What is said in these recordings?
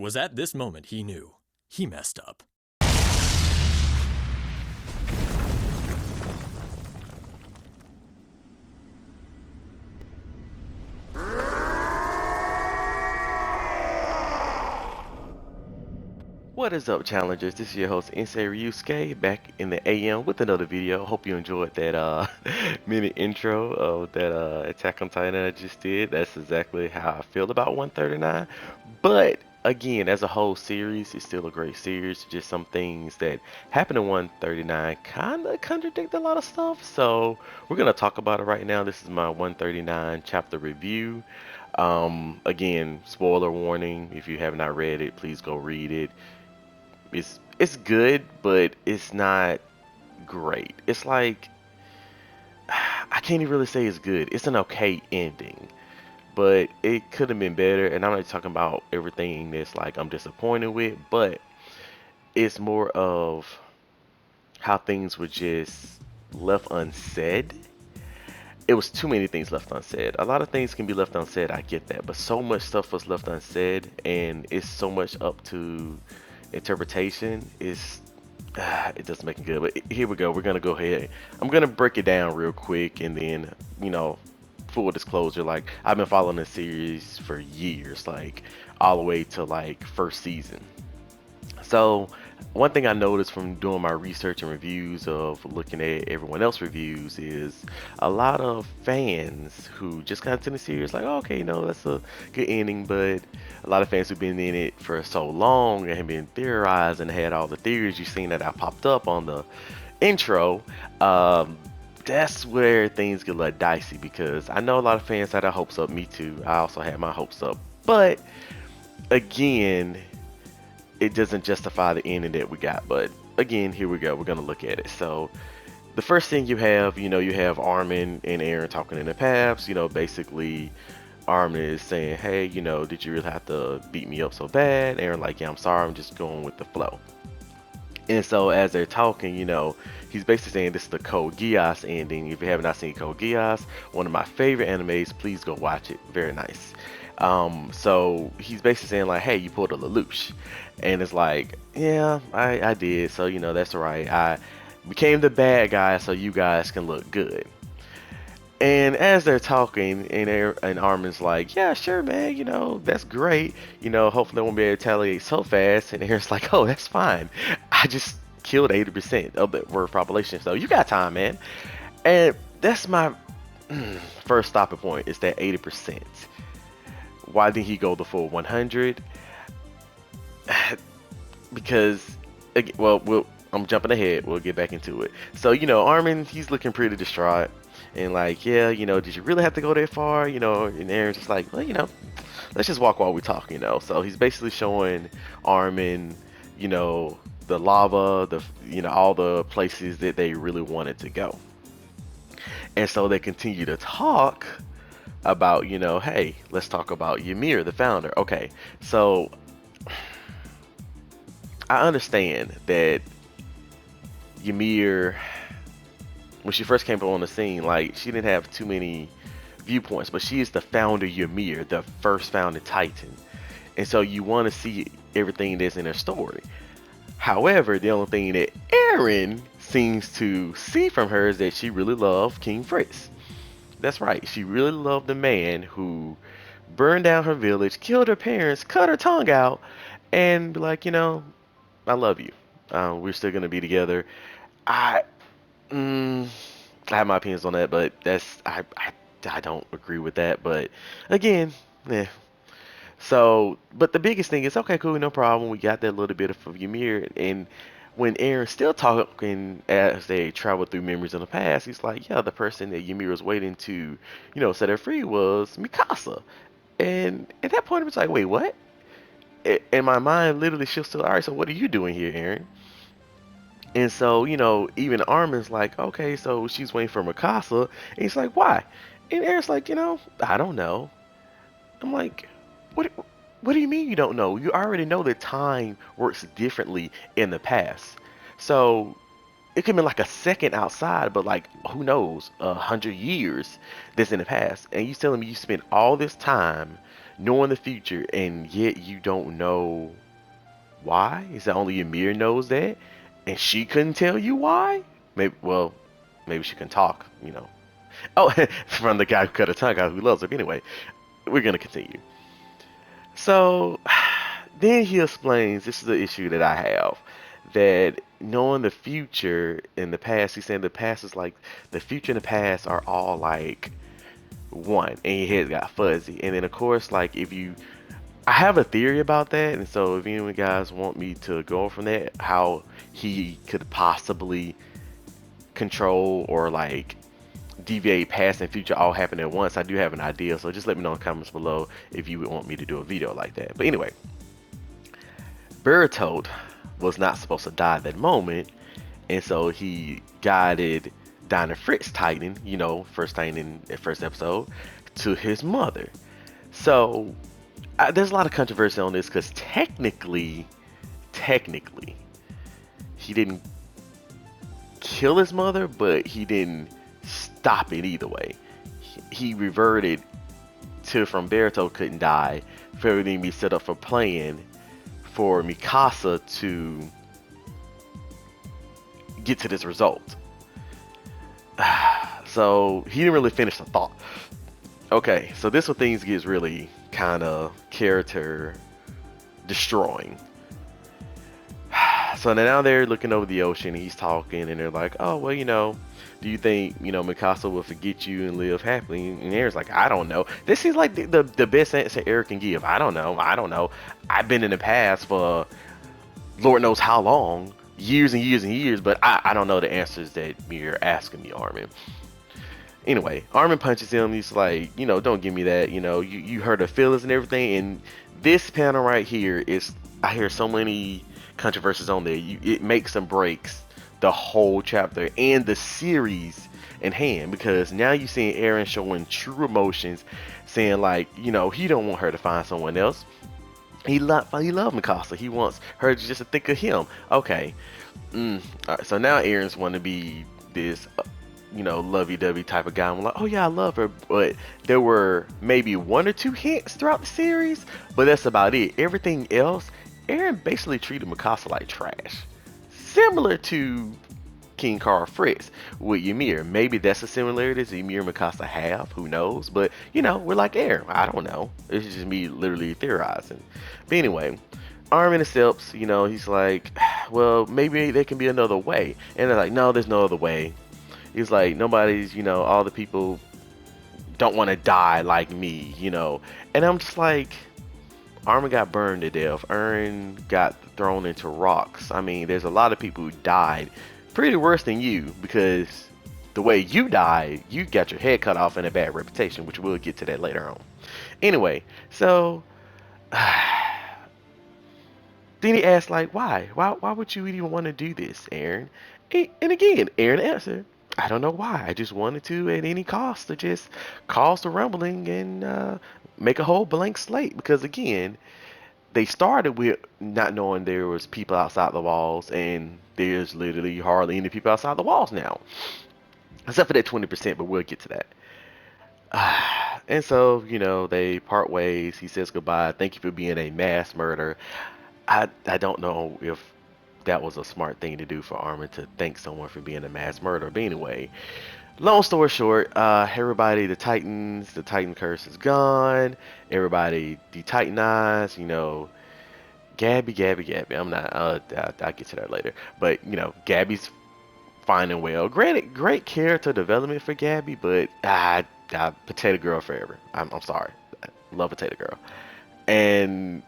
was at this moment he knew he messed up. What is up, challengers? This is your host, Insane Ryusuke, back in the AM with another video. Hope you enjoyed that mini intro of that Attack on Titan I just did. That's exactly how I feel about 139. But again, as a whole series, it's still a great series. Just some things that happen in 139 kind of contradict a lot of stuff. So we're gonna talk about it right now. This is my 139 chapter review. Again, spoiler warning. If you have not read it, please go read it. It's good, but it's not great. It's like I can't even really say it's good. It's an okay ending, but it could have been better. And I'm not talking about everything that's like I'm disappointed with, but it's more of how things were just left unsaid. It was too many things left unsaid. A lot of things can be left unsaid, I get that, but so much stuff was left unsaid, and it's so much up to interpretation. It doesn't make it good. But here we go. We're gonna go ahead. I'm gonna break it down real quick, and then full disclosure, like I've been following this series for years, like all the way to like first season. So one thing I noticed from doing my research and reviews of looking at everyone else reviews is a lot of fans who just got into the series like, oh, okay, that's a good ending, but a lot of fans who've been in it for so long and have been theorized and had all the theories you've seen that I popped up on the intro. That's where things get a little dicey because I know a lot of fans had their hopes up. Me too. I also had my hopes up, but again, it doesn't justify the ending that we got. But again, here we go. We're gonna look at it. So the first thing you have, you have Armin and Eren talking in the past. Basically Armin is saying, hey, did you really have to beat me up so bad? Eren like, yeah, I'm sorry, I'm just going with the flow. And so as they're talking, he's basically saying this is the Code Geass ending. If you have not seen Code Geass, one of my favorite animes, please go watch it. Very nice. So he's basically saying like, hey, you pulled a Lelouch. And it's like, yeah, I did. So, that's right. I became the bad guy so you guys can look good. And as they're talking, and Armin's like, yeah, sure, man, that's great. Hopefully they won't be able to retaliate so fast. And Aaron's like, oh, that's fine. I just killed 80% of the Earth population, so you got time, man. And that's my first stopping point, is that 80%. Why didn't he go the full 100? Because, well, I'm jumping ahead. We'll get back into it. So, Armin, he's looking pretty distraught. And like, yeah, did you really have to go that far? And Aaron's just like, well, let's just walk while we talk, So he's basically showing Armin, the lava, all the places that they really wanted to go. And so they continue to talk about, hey, let's talk about Ymir, the founder. Okay, so I understand that Ymir, when she first came on the scene, like, she didn't have too many viewpoints, but she is the founder Ymir, the first founded Titan. And so you want to see everything that's in her story. However, the only thing that Eren seems to see from her is that she really loved King Fritz. That's right, she really loved the man who burned down her village, killed her parents, cut her tongue out, and be like, I love you. We're still gonna be together. I, mm, I have my opinions on that, but I don't agree with that. But again, yeah. So, but the biggest thing is, okay, cool, no problem. We got that little bit of Ymir, and when Aaron's still talking as they travel through memories of the past, he's like, yeah, the person that Ymir was waiting to, set her free was Mikasa. And at that point, it was like, wait, what? And my mind literally shifts to, all right, so what are you doing here, Aaron? And so, even Armin's like, okay, so she's waiting for Mikasa. And he's like, why? And Aaron's like, I don't know. I'm like, what? What do you mean you don't know? You already know that time works differently in the past. So it could be like a second outside, but like who knows, 100 years that's in the past. And you telling me you spent all this time knowing the future, and yet you don't know why? Is that only Ymir knows that? And she couldn't tell you why? Maybe, well, maybe she can talk, you know. Oh, from the guy who cut her tongue out who loves her. But anyway, we're going to continue. So, then he explains this is the issue that I have. That knowing the future and the past, he's saying the past is like, the future and the past are all like one, and your head got fuzzy. And then, of course, like if you I have a theory about that, and so if any of you guys want me to go from that, how he could possibly control or like deviate past and future all happen at once, I do have an idea. So just let me know in the comments below if you would want me to do a video like that. But anyway, Bertold was not supposed to die at that moment, and so he guided Dinah Fritz Titan, you know, first Titan in the first episode, to his mother. So there's a lot of controversy on this because technically, he didn't kill his mother, but he didn't stop it either way. He reverted to from Berto couldn't die for everything to be set up for playing for Mikasa to get to this result. So he didn't really finish the thought. Okay, so this is where things gets really kind of character destroying. So now they're looking over the ocean, he's talking, and they're like, oh, well, you know, do you think, you know, Mikasa will forget you and live happily? And Aaron's like, I don't know. This seems like the best answer Eric can give. I don't know. I've been in the past for Lord knows how long, years and years and years, but I don't know the answers that you're asking me, Armin. Anyway, Armin punches him. He's like, you know, don't give me that. You know, you heard the feelings and everything. And this panel right here is, I hear so many controversies on there. It makes and breaks the whole chapter and the series in hand, because now you're seeing Eren showing true emotions, saying like, you know, he don't want her to find someone else. He love Mikasa. He wants her just to think of him. Okay. All right, so now Eren's want to be this you know, lovey-dovey type of guy. I'm like, oh yeah, I love her. But there were maybe one or two hints throughout the series, but that's about it. Everything else, Eren basically treated Mikasa like trash. Similar to King Carl Fritz with Ymir. Maybe that's a similarity that Ymir and Mikasa have. Who knows? But, you know, we're like Eren. I don't know. It's just me literally theorizing. But anyway, Armin accepts, you know, he's like, well, maybe there can be another way. And they're like, no, there's no other way. He's like, nobody's, you know, all the people don't want to die like me, you know. And I'm just like, Armin got burned to death. Eren got thrown into rocks. I mean, there's a lot of people who died pretty worse than you, because the way you died, you got your head cut off and a bad reputation, which we'll get to that later on. Anyway, so then he asked, like, why? Why would you even want to do this, Eren? And again, Eren answered, I don't know why. I just wanted to, at any cost, to just cause the rumbling and make a whole blank slate. Because again, they started with not knowing there was people outside the walls, and there's literally hardly any people outside the walls now, except for that 20%. But we'll get to that. And so, you know, they part ways. He says goodbye. Thank you for being a mass murderer. I don't know if that was a smart thing to do for Armin, to thank someone for being a mass murderer. But anyway, long story short, everybody, the Titan curse is gone. Everybody de-Titanized, you know. Gabby. I'm not, I'll get to that later. But, you know, Gabby's fine and well. Granted, great character development for Gabby, but Potato Girl forever. I'm sorry. Love Potato Girl. And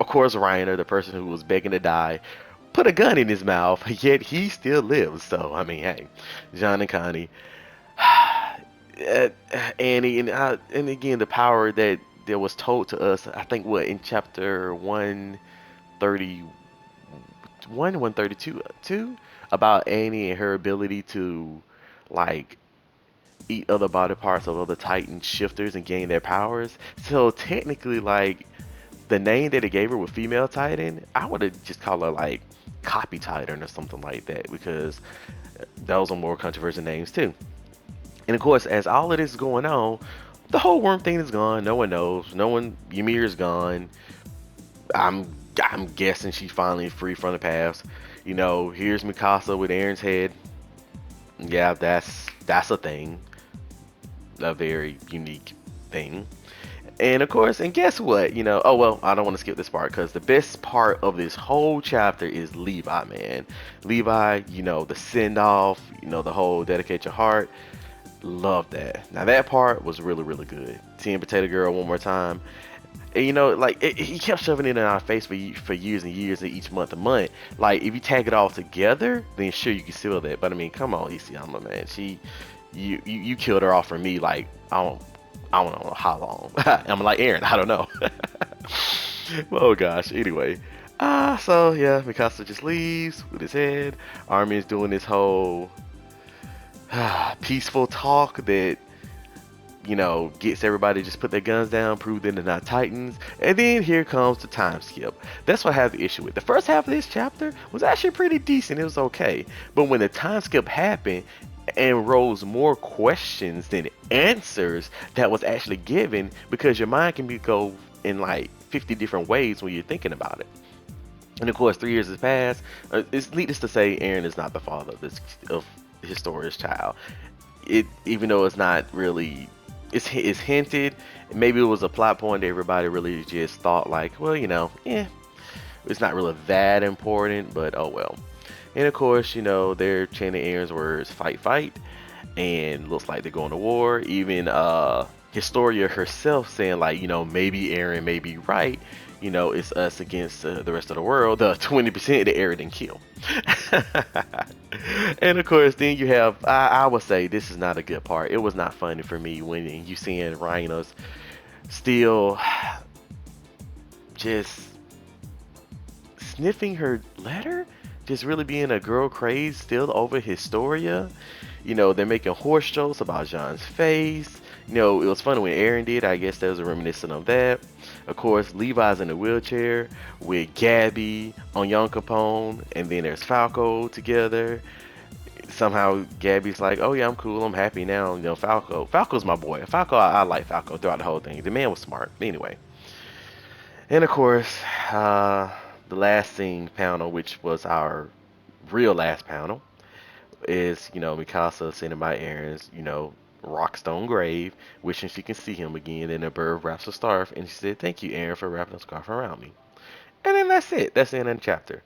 of course, Reiner, the person who was begging to die, put a gun in his mouth, yet he still lives. So, I mean, hey, John and Connie, Annie, and again, the power that was told to us, I think, what, in chapter 131, 132, about Annie and her ability to, like, eat other body parts of other Titan shifters and gain their powers. So, technically, like, the name that they gave her with female Titan, I would have just called her like Copy Titan or something like that, because those are more controversial names too. And of course, as all of this is going on, the whole worm thing is gone. No one knows. No one. Ymir is gone. I'm I'm guessing she's finally free from the past. Here's Mikasa with Aaron's head. Yeah, that's a thing, a very unique thing. And of course, and guess what? Oh well, I don't want to skip this part because the best part of this whole chapter is Levi, man. Levi, the send off, the whole dedicate your heart. Love that. Now that part was really, really good. Seeing Potato Girl one more time. And like he kept shoving it in our face for years and years and each month and month. Like if you tag it all together, then sure you can feel that. But I mean, come on, Isayama, man. You killed her off for me. Like I don't know how long. I'm like Aaron. I don't know. Oh gosh. Anyway, so yeah, Mikasa just leaves with his head. Armin is doing this whole peaceful talk that gets everybody to just put their guns down, prove that they're not Titans. And then here comes the time skip. That's what I have the issue with. The first half of this chapter was actually pretty decent. It was okay. But when the time skip happened and rose more questions than answers that was actually given, because your mind can go in like 50 different ways when you're thinking about it. And of course, 3 years has passed. It's needless to say, Aaron is not the father of his story's child. Even though it's not really, it's hinted. Maybe it was a plot point that everybody really just thought like, well, it's not really that important, but oh well. And of course, they're chanting Aaron's words, fight, fight, and looks like they're going to war. Even Historia herself saying like, maybe Aaron may be right. It's us against the rest of the world, the 20% that Aaron didn't kill. And of course, then you have, I would say this is not a good part. It was not funny for me when you seeing Rhinos still just sniffing her letter, just really being a girl craze still over Historia. They're making horse jokes about Jean's face. It was funny when Aaron did. I guess that was a reminiscent of that. Of course, Levi's in a wheelchair with Gabby on Young Capone, and then there's Falco together. Somehow Gabby's like, "Oh yeah, I'm cool. I'm happy now." Falco's my boy. Falco, I like Falco throughout the whole thing. The man was smart. Anyway, and of course, the last scene panel, which was our real last panel, is Mikasa sitting by Aaron's rockstone grave, wishing she can see him again. And a bird wraps a scarf, and she said, "Thank you, Aaron, for wrapping a scarf around me." And then that's it. That's the end of the chapter.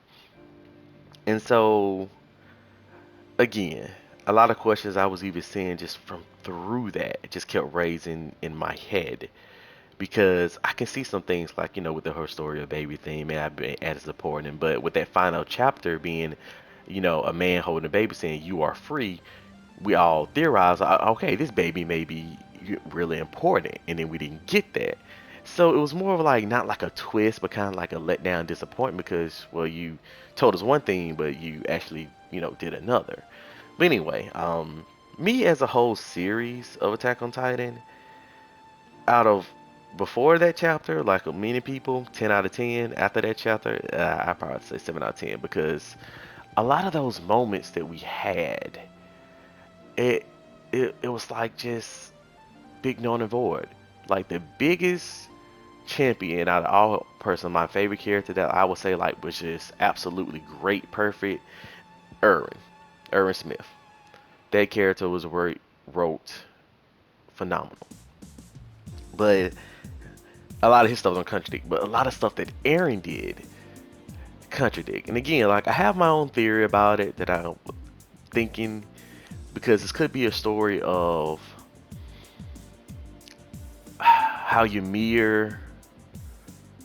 And so, again, a lot of questions I was even seeing just from through that, it just kept raising in my head. Because I can see some things like, with the whole story of baby thing, man, I've been added supporting. But with that final chapter being, a man holding a baby saying, "You are free," we all theorize, okay, this baby may be really important, and then we didn't get that. So it was more of like not like a twist, but kind of like a letdown disappointment because, well, you told us one thing, but you actually, did another. But anyway, me as a whole series of Attack on Titan, out of before that chapter, like many people, 10 out of 10. After that chapter, I probably say 7 out of 10 because a lot of those moments that we had, it it was like just big known and void. Like the biggest champion out of all person, my favorite character that I would say like was just absolutely great, perfect, Erwin. Erwin Smith. That character was wrote phenomenal. But a lot of his stuff don't contradict, but a lot of stuff that Aaron did contradict. And again, like I have my own theory about it that I'm thinking because this could be a story of how Ymir,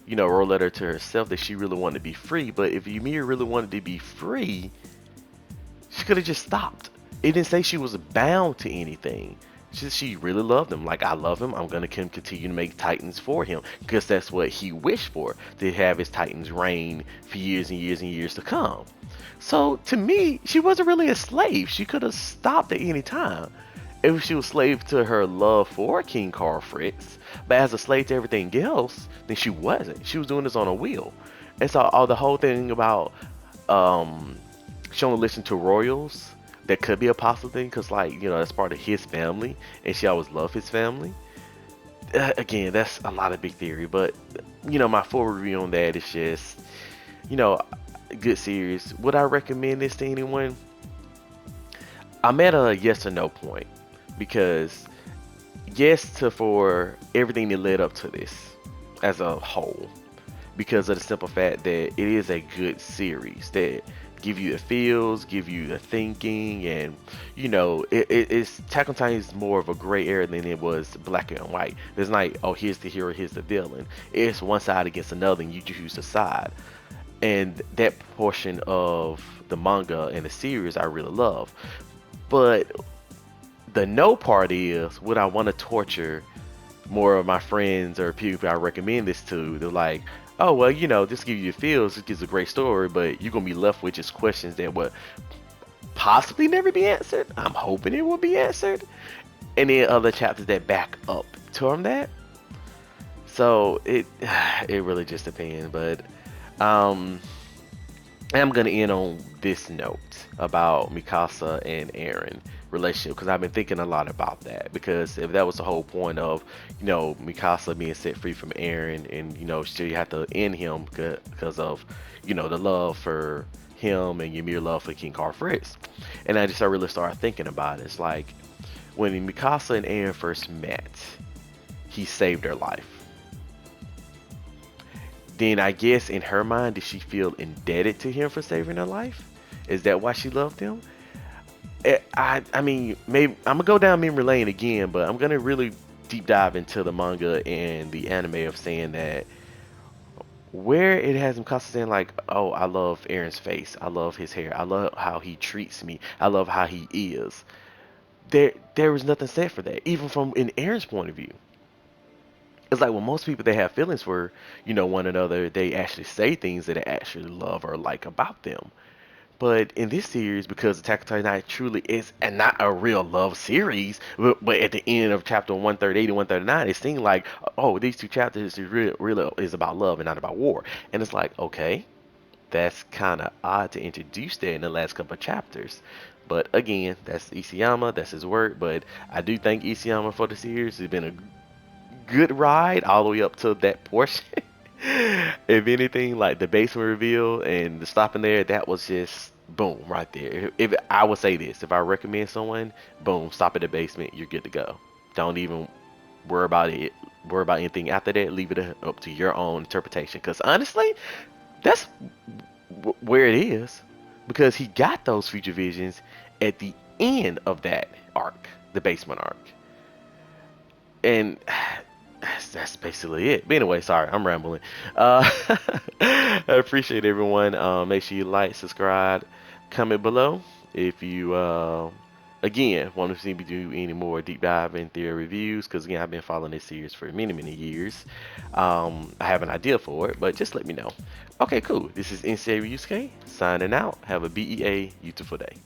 wrote a letter to herself that she really wanted to be free. But if Ymir really wanted to be free, she could have just stopped. It didn't say she was bound to anything. She really loved him. Like, I love him. I'm going to continue to make Titans for him. Because that's what he wished for. To have his Titans reign for years and years and years to come. So, to me, she wasn't really a slave. She could have stopped at any time. If she was slave to her love for King Carl Fritz. But as a slave to everything else, then she wasn't. She was doing this on a will. And so, the whole thing about she only listened to royals, that could be a possible thing because, like, that's part of his family, and she always loved his family. again, that's a lot of big theory, but my full review on that is just, you know, good series. Would I recommend this to anyone? I'm at a yes or no point because yes to for everything that led up to this as a whole, because of the simple fact that it is a good series that give you the feels, give you the thinking, and it's Attack on Titan is more of a gray area than it was black and white. There's not, oh, here's the hero, here's the villain. It's one side against another, and you choose a side. And that portion of the manga and the series I really love. But the no part is, would I want to torture more of my friends or people I recommend this to? They're like, oh, well, this gives you feels, this gives a great story, but you're going to be left with just questions that would possibly never be answered. I'm hoping it will be answered. And then other chapters that back up to that. So it really just depends. But I'm gonna end on this note about Mikasa and Eren relationship, because I've been thinking a lot about that. Because if that was the whole point of Mikasa being set free from Eren, and she had to end him because of the love for him and Ymir love for King Fritz. And I really started thinking about it. It's like when Mikasa and Eren first met, he saved her life. Then I guess in her mind, did she feel indebted to him for saving her life? Is that why she loved him? I mean, maybe I'm gonna go down memory lane again, but I'm gonna really deep dive into the manga and the anime of saying that where it has Mikasa saying like, oh, I love Eren's face, I love his hair, I love how he treats me, I love how he is. There was nothing said for that, even from in Eren's point of view. It's like when most people they have feelings for, one another, they actually say things that they actually love or like about them. But in this series, because Attack on Titan truly is and not a real love series, but at the end of chapter 138 and 139, it seemed like, oh, these two chapters is really is about love and not about war. And it's like, okay, that's kind of odd to introduce that in the last couple of chapters. But again, that's Isayama, that's his work. But I do thank Isayama for the series. It's been a good ride all the way up to that portion. If anything, like the basement reveal and the stopping there, that was just boom right there. If I would say this, if I recommend someone, boom, stop at the basement, you're good to go. Don't even worry about it. Worry about anything after that. Leave it up to your own interpretation. Because honestly, that's where it is. Because he got those future visions at the end of that arc, the basement arc. And that's basically it. But anyway, sorry, I'm rambling. I appreciate everyone. Make sure you like, subscribe, comment below if you again want to see me do any more deep dive in theory reviews, because again I've been following this series for many years. I have an idea for it, but just let me know. Okay, cool. This is NCA Ryusuke signing out. Have a BEA beautiful day.